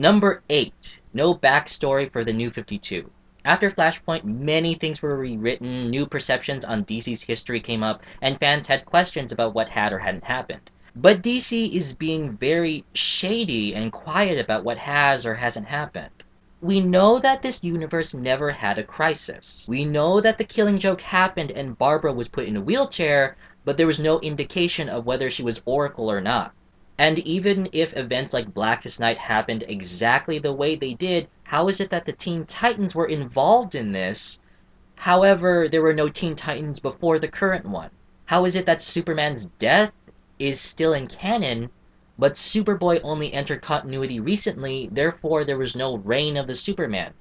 Number 8. No backstory for the New 52. After Flashpoint, many things were rewritten, new perceptions on DC's history came up, and fans had questions about what had or hadn't happened. But DC is being very shady and quiet about what has or hasn't happened. We know that this universe never had a crisis. We know that the Killing Joke happened and Barbara was put in a wheelchair, but there was no indication of whether she was Oracle or not. And even if events like Blackest Night happened exactly the way they did, how is it that the Teen Titans were involved in this? However, there were no Teen Titans before the current one. How is it that Superman's death is still in canon, but Superboy only entered continuity recently, therefore there was no reign of the Superman,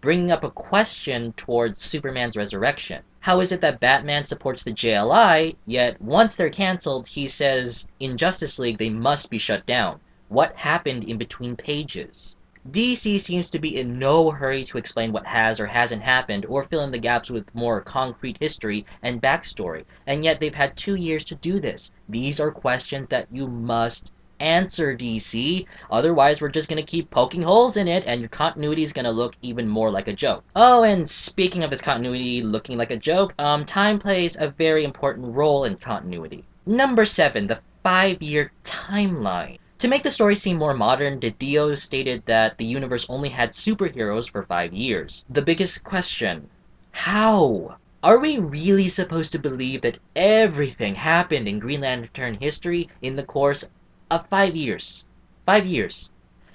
bringing up a question towards Superman's resurrection? How is it that Batman supports the JLI, yet once they're cancelled, he says in Justice League they must be shut down? What happened in between pages? DC seems to be in no hurry to explain what has or hasn't happened or fill in the gaps with more concrete history and backstory, and yet they've had 2 years to do this. These are questions that you must answer, DC. Otherwise, we're just gonna keep poking holes in it, and your continuity is gonna look even more like a joke. Oh, and speaking of this continuity looking like a joke, time plays a very important role in continuity. Number 7, the 5-year timeline. To make the story seem more modern, DiDio stated that the universe only had superheroes for 5 years. The biggest question: how? Are we really supposed to believe that everything happened in Green Lantern history in the course of 5 years? 5 years.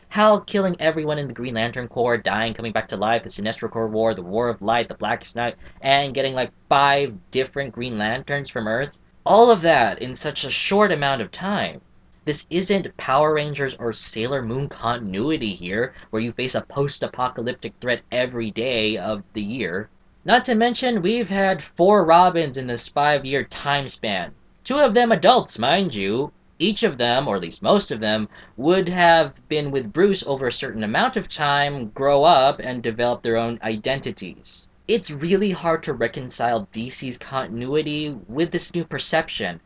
Hal killing everyone in the Green Lantern Corps, dying, coming back to life, the Sinestro Corps War, the War of Light, the Blackest Night, and getting like 5 different Green Lanterns from Earth. All of that in such a short amount of time. This isn't Power Rangers or Sailor Moon continuity here, where you face a post-apocalyptic threat every day of the year. Not to mention, we've had 4 Robins in this 5-year time span. 2 of them adults, mind you. Each of them, or at least most of them, would have been with Bruce over a certain amount of time, grow up, and develop their own identities. It's really hard to reconcile DC's continuity with this new perception,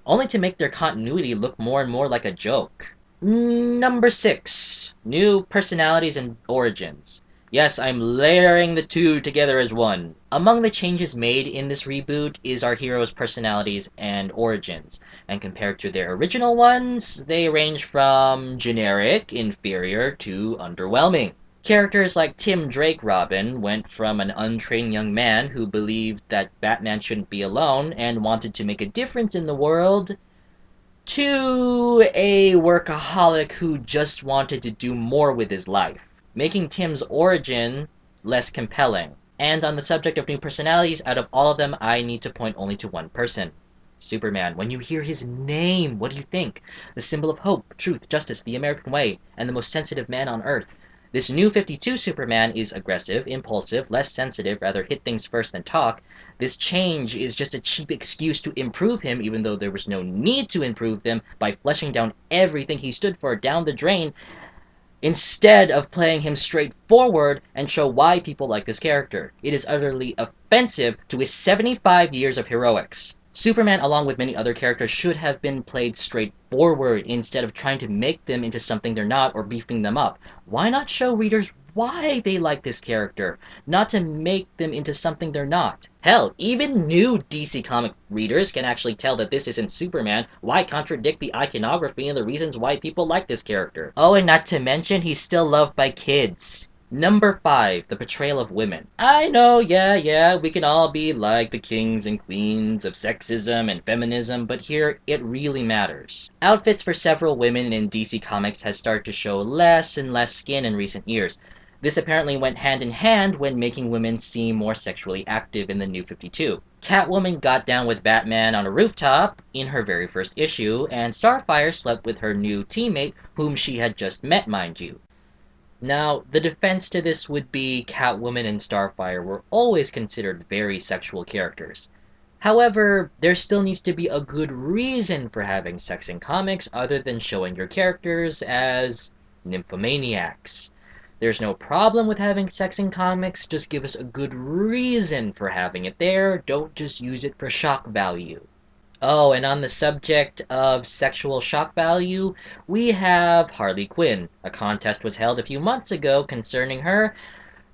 only to make their continuity look more and more like a joke. Number 6. New personalities and origins. Yes, I'm layering the two together as one. Among the changes made in this reboot is our heroes' personalities and origins, and compared to their original ones, they range from generic, inferior, to underwhelming. Characters like Tim Drake Robin went from an untrained young man who believed that Batman shouldn't be alone and wanted to make a difference in the world, to a workaholic who just wanted to do more with his life, making Tim's origin less compelling. And on the subject of new personalities, out of all of them, I need to point only to one person. Superman. When you hear his name, what do you think? The symbol of hope, truth, justice, the American way, and the most sensitive man on Earth. This new 52 Superman is aggressive, impulsive, less sensitive, rather hit things first than talk. This change is just a cheap excuse to improve him, even though there was no need to improve them by flushing down everything he stood for down the drain, instead of playing him straightforward and show why people like this character. It is utterly offensive to his 75 years of heroics. Superman, along with many other characters, should have been played straightforward instead of trying to make them into something they're not or beefing them up. Why not show readers why they like this character, not to make them into something they're not? Hell, even new DC comic readers can actually tell that this isn't Superman. Why contradict the iconography and the reasons why people like this character? Oh, and not to mention, he's still loved by kids. Number 5, the portrayal of women. I know, yeah, we can all be like the kings and queens of sexism and feminism, but here it really matters. Outfits for several women in DC Comics has started to show less and less skin in recent years. This apparently went hand in hand when making women seem more sexually active in the New 52. Catwoman got down with Batman on a rooftop in her very first issue, and Starfire slept with her new teammate, whom she had just met, mind you. Now, the defense to this would be Catwoman and Starfire were always considered very sexual characters. However, there still needs to be a good reason for having sex in comics other than showing your characters as nymphomaniacs. There's no problem with having sex in comics, just give us a good reason for having it there, don't just use it for shock value. Oh, and on the subject of sexual shock value, we have Harley Quinn. A contest was held a few months ago concerning her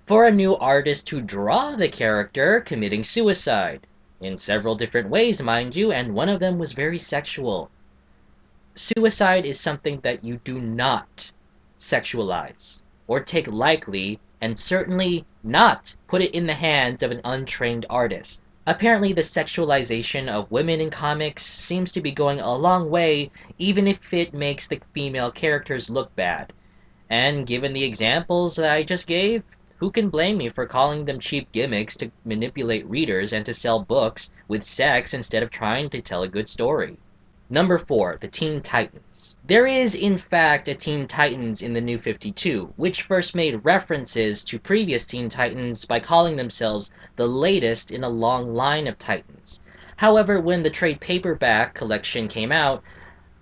for a new artist to draw the character committing suicide. In several different ways, mind you, and one of them was very sexual. Suicide is something that you do not sexualize or take lightly, and certainly not put it in the hands of an untrained artist. Apparently, the sexualization of women in comics seems to be going a long way, even if it makes the female characters look bad. And given the examples that I just gave, who can blame me for calling them cheap gimmicks to manipulate readers and to sell books with sex instead of trying to tell a good story? Number 4, the Teen Titans. There is, in fact, a Teen Titans in the New 52, which first made references to previous Teen Titans by calling themselves the latest in a long line of Titans. However, when the trade paperback collection came out,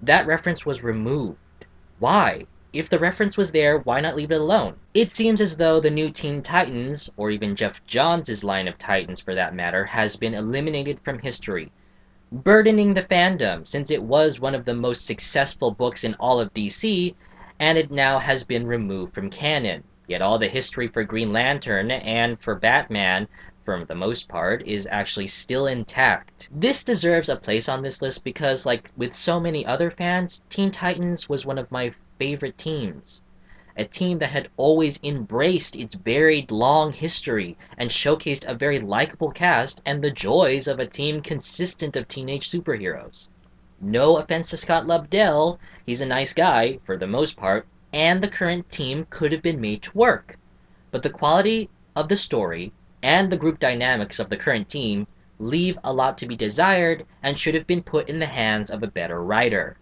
that reference was removed. Why? If the reference was there, why not leave it alone? It seems as though the new Teen Titans, or even Jeff Johns' line of Titans for that matter, has been eliminated from history, burdening the fandom since it was one of the most successful books in all of DC, and it now has been removed from canon. Yet all the history for Green Lantern and for Batman, for the most part, is actually still intact. This deserves a place on this list because, like with so many other fans, Teen Titans was one of my favorite teams. A team that had always embraced its varied long history and showcased a very likable cast and the joys of a team consistent of teenage superheroes. No offense to Scott Lobdell, he's a nice guy, for the most part, and the current team could have been made to work. But the quality of the story and the group dynamics of the current team leave a lot to be desired and should have been put in the hands of a better writer.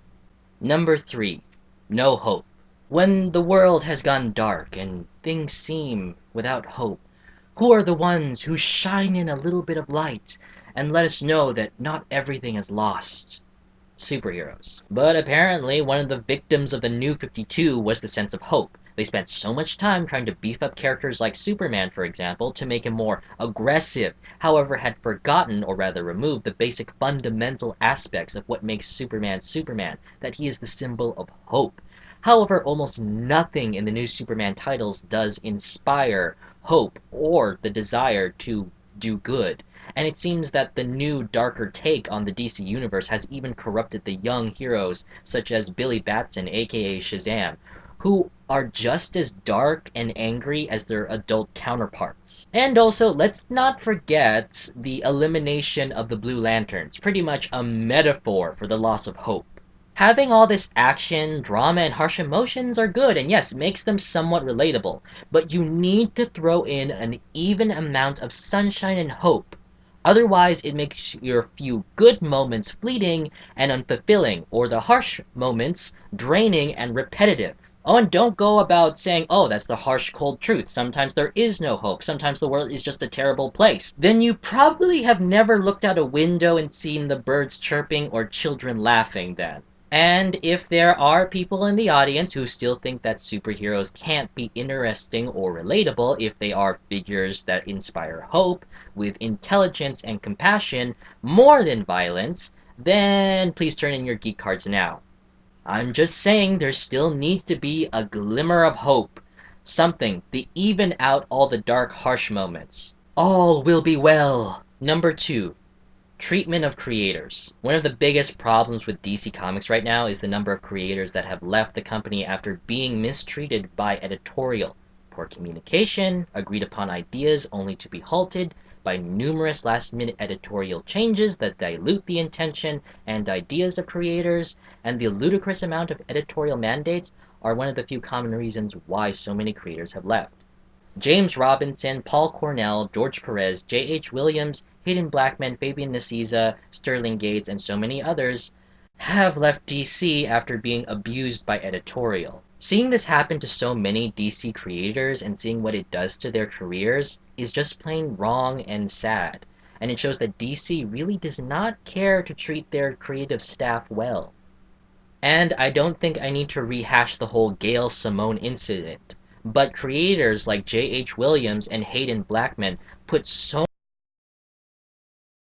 Number 3, No Hope. When the world has gone dark and things seem without hope, who are the ones who shine in a little bit of light and let us know that not everything is lost? Superheroes. But apparently, one of the victims of the New 52 was the sense of hope. They spent so much time trying to beef up characters like Superman, for example, to make him more aggressive, however, had forgotten, or rather removed, the basic fundamental aspects of what makes Superman Superman, that he is the symbol of hope. However, almost nothing in the new Superman titles does inspire hope or the desire to do good. And it seems that the new, darker take on the DC Universe has even corrupted the young heroes, such as Billy Batson, aka Shazam, who are just as dark and angry as their adult counterparts. And also, let's not forget the elimination of the Blue Lanterns, pretty much a metaphor for the loss of hope. Having all this action, drama, and harsh emotions are good, and yes, makes them somewhat relatable, but you need to throw in an even amount of sunshine and hope. Otherwise, it makes your few good moments fleeting and unfulfilling, or the harsh moments draining and repetitive. Oh, and don't go about saying, oh, that's the harsh, cold truth. Sometimes there is no hope. Sometimes the world is just a terrible place. Then you probably have never looked out a window and seen the birds chirping or children laughing then. And if there are people in the audience who still think that superheroes can't be interesting or relatable if they are figures that inspire hope with intelligence and compassion more than violence, then please turn in your geek cards now. I'm just saying there still needs to be a glimmer of hope. Something to even out all the dark, harsh moments. All will be well. Number 2, treatment of creators. One of the biggest problems with DC Comics right now is the number of creators that have left the company after being mistreated by editorial. Poor communication, agreed upon ideas only to be halted by numerous last-minute editorial changes that dilute the intention and ideas of creators, and the ludicrous amount of editorial mandates are one of the few common reasons why so many creators have left. James Robinson, Paul Cornell, George Perez, J.H. Williams, Hayden Blackman, Fabian Nicieza, Sterling Gates, and so many others have left DC after being abused by editorial. Seeing this happen to so many DC creators and seeing what it does to their careers is just plain wrong and sad, and it shows that DC really does not care to treat their creative staff well. And I don't think I need to rehash the whole Gail Simone incident, but creators like J.H. Williams and Hayden Blackman put so